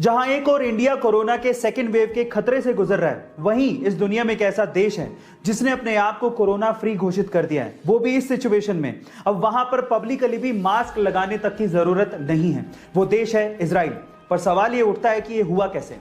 जहां एक और इंडिया कोरोना के सेकेंड वेव के खतरे से गुजर रहा है, वहीं इस दुनिया में एक ऐसा देश है जिसने अपने आप को कोरोना फ्री घोषित कर दिया है, वो भी इस सिचुएशन में। अब वहां पर पब्लिकली भी मास्क लगाने तक की जरूरत नहीं है। वो देश है इजराइल। पर सवाल ये उठता है कि ये हुआ कैसे?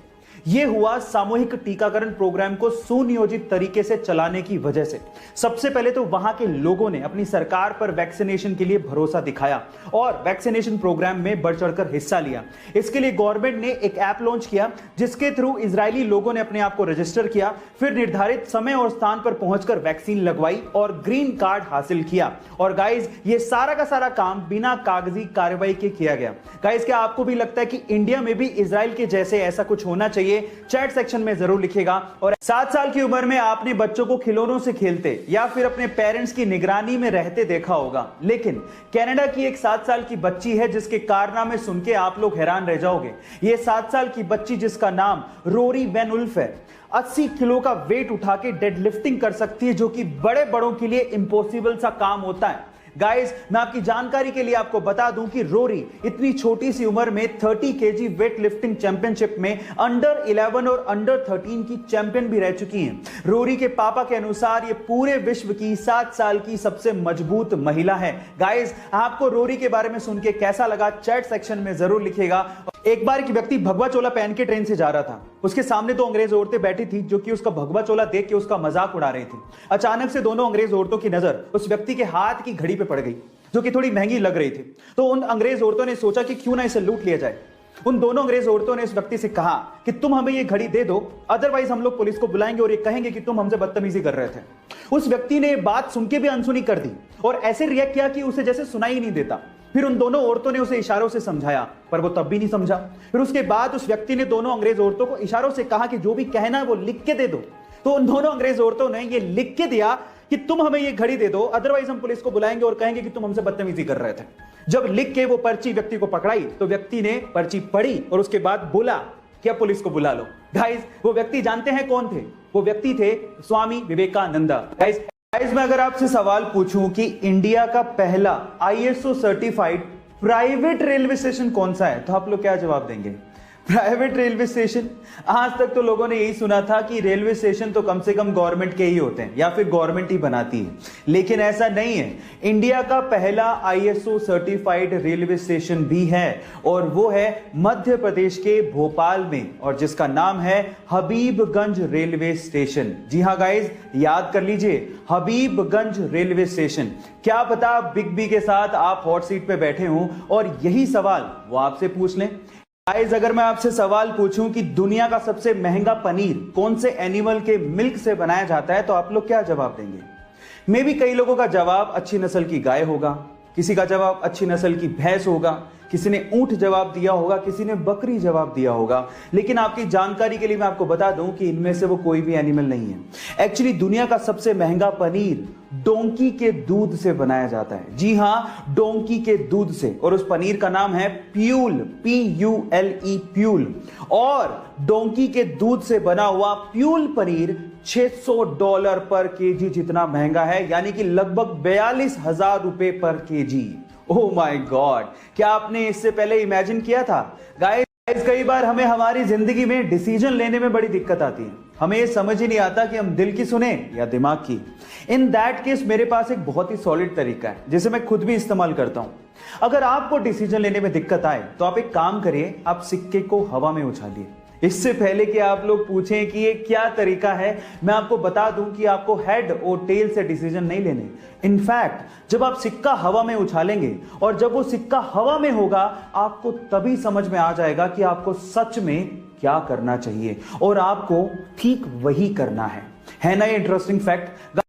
ये हुआ सामूहिक टीकाकरण प्रोग्राम को सुनियोजित तरीके से चलाने की वजह से। सबसे पहले तो वहां के लोगों ने अपनी सरकार पर वैक्सीनेशन के लिए भरोसा दिखाया और वैक्सीनेशन प्रोग्राम में बढ़ चढ़कर हिस्सा लिया। इसके लिए गवर्नमेंट ने एक ऐप लॉन्च किया जिसके थ्रू इजरायली लोगों ने अपने आप को रजिस्टर किया, फिर निर्धारित समय और स्थान पर पहुंचकर वैक्सीन लगवाई और ग्रीन कार्ड हासिल किया। और गाइज, ये सारा का सारा काम बिना कागजी कार्रवाई के किया गया। गाइज, क्या आपको भी लगता है कि इंडिया में भी इजराइल के जैसे ऐसा कुछ होना चाहिए? चैट सेक्शन में जरूर लिखेगा। और 7 साल की उम्र में आपने बच्चों को खिलौनों से खेलते या फिर अपने पेरेंट्स की निगरानी में रहते देखा होगा, लेकिन कनाडा की एक 7 साल की बच्ची है जिसके कारनामे सुन के आप लोग हैरान रह जाओगे। ये 7 साल की बच्ची जिसका नाम रोरी वैन उल्फ है, 80 किलो का वेट उठा के डेड लिफ्टिंग कर सकती है, जो कि बड़े बड़ों के लिए इम्पॉसिबल सा काम होता है। गाइस, मैं आपकी जानकारी के लिए आपको बता दूं कि रोरी इतनी छोटी सी उम्र में 30 केजी वेट लिफ्टिंग चैंपियनशिप में अंडर 11 और अंडर 13 की चैंपियन भी रह चुकी हैं। रोरी के पापा के अनुसार ये पूरे विश्व की 7 साल की सबसे मजबूत महिला है। गाइस, आपको रोरी के बारे में सुन के कैसा लगा? चैट सेक्शन में जरूर लिखेगा। एक बार एक व्यक्ति भगवा चोला पहन के ट्रेन से जा रहा था। उसके सामने 2 अंग्रेज औरतें बैठी थी जो कि उसका भगवा चोला देख के उसका मजाक उड़ा रही थी। अचानक से दोनों अंग्रेज औरतों की नजर उस व्यक्ति के हाथ की घड़ी पे पड़ गई, जो कि थोड़ी महंगी लग रही थी। तो उन अंग्रेज औरतों ने सोचा कि क्यों ना इसे लूट लिया जाए। उन दोनों अंग्रेज औरतों ने इस व्यक्ति से कहा कि तुम हमें ये घड़ी दे दो, अदरवाइज हम लोग पुलिस को बुलाएंगे और ये कहेंगे कि तुम हमसे बदतमीजी कर रहे थे। उस व्यक्ति ने बात सुन के भी अनसुनी कर दी और ऐसे रिएक्ट किया कि उसे जैसे सुनाई नहीं देता। फिर उन दोनों औरतों ने उसे इशारों से समझाया, पर वो तब भी नहीं समझा। फिर उसके बाद उस व्यक्ति ने दोनों अंग्रेज औरतों को इशारों से कहा कि जो भी कहना है वो लिख के दे दो। तो उन दोनों अंग्रेज औरतों ने ये लिख के दिया कि तुम हमें ये घड़ी दे दो, अदरवाइज हम पुलिस को बुलाएंगे और कहेंगे कि तुम हमसे बदतमीजी कर रहे थे। जब लिख के वो पर्ची व्यक्ति को पकड़ाई तो व्यक्ति ने पर्ची पढ़ी और उसके बाद बोला कि अब पुलिस को बुला लो। गाइस, वो व्यक्ति जानते हैं कौन थे? वो व्यक्ति थे स्वामी विवेकानंदा। गाइस, मैं अगर आपसे सवाल पूछूं कि इंडिया का पहला ISO certified private railway station कौन सा है, तो आप लोग क्या जवाब देंगे? Private railway station. आज तक तो लोगों ने यही सुना था कि रेलवे स्टेशन तो कम से कम गवर्नमेंट के ही होते हैं या फिर गवर्नमेंट ही बनाती है, लेकिन ऐसा नहीं है। इंडिया का पहला ISO सर्टिफाइड रेलवे स्टेशन भी है और वो है मध्य प्रदेश के भोपाल में, और जिसका नाम है हबीबगंज रेलवे स्टेशन। जी हाँ गाइज, याद कर लीजिए, हबीबगंज रेलवे स्टेशन। क्या पता बिग बी के साथ आप हॉट सीट पे बैठे हों और यही सवाल वो आपसे पूछ लें। गाइस, अगर मैं आपसे सवाल पूछूं कि दुनिया का सबसे महंगा पनीर कौन से एनिमल के मिल्क से बनाया जाता है, तो आप लोग क्या जवाब देंगे? मे भी कई लोगों का जवाब अच्छी नस्ल की गाय होगा, किसी का जवाब अच्छी नस्ल की भैंस होगा, किसी ने ऊंट जवाब दिया होगा, किसी ने बकरी जवाब दिया होगा। लेकिन आपकी जानकारी के लिए मैं आपको बता दूं कि इनमें से वो कोई भी एनिमल नहीं है। एक्चुअली दुनिया का सबसे महंगा पनीर डोंकी के दूध से बनाया जाता है। जी हां, डोंकी के दूध से, और उस पनीर का नाम है प्यूल, PULE, प्यूल। और डोंकी के दूध से बना हुआ प्यूल पनीर $600 पर केजी जितना महंगा है, यानी कि लगभग 42,000 रुपए पर केजी। ओह माय गॉड, क्या आपने इससे पहले इमेजिन किया था? गाइस, कई बार हमें हमारी जिंदगी में डिसीजन लेने में बड़ी दिक्कत आती है। हमें ये समझ ही नहीं आता कि हम दिल की सुने या दिमाग की। इन दैट केस मेरे पास एक बहुत ही सॉलिड तरीका है जिसे मैं खुद भी इस्तेमाल करता हूं। अगर आपको डिसीजन लेने में दिक्कत आए तो आप एक काम करिए, आप सिक्के को हवा में उछालिए। इससे पहले कि आप लोग पूछें कि ये क्या तरीका है, मैं आपको बता दूं कि आपको हेड और टेल से डिसीजन नहीं लेने। इनफैक्ट जब आप सिक्का हवा में उछालेंगे और जब वो सिक्का हवा में होगा, आपको तभी समझ में आ जाएगा कि आपको सच में क्या करना चाहिए और आपको ठीक वही करना है ना ये इंटरेस्टिंग फैक्ट?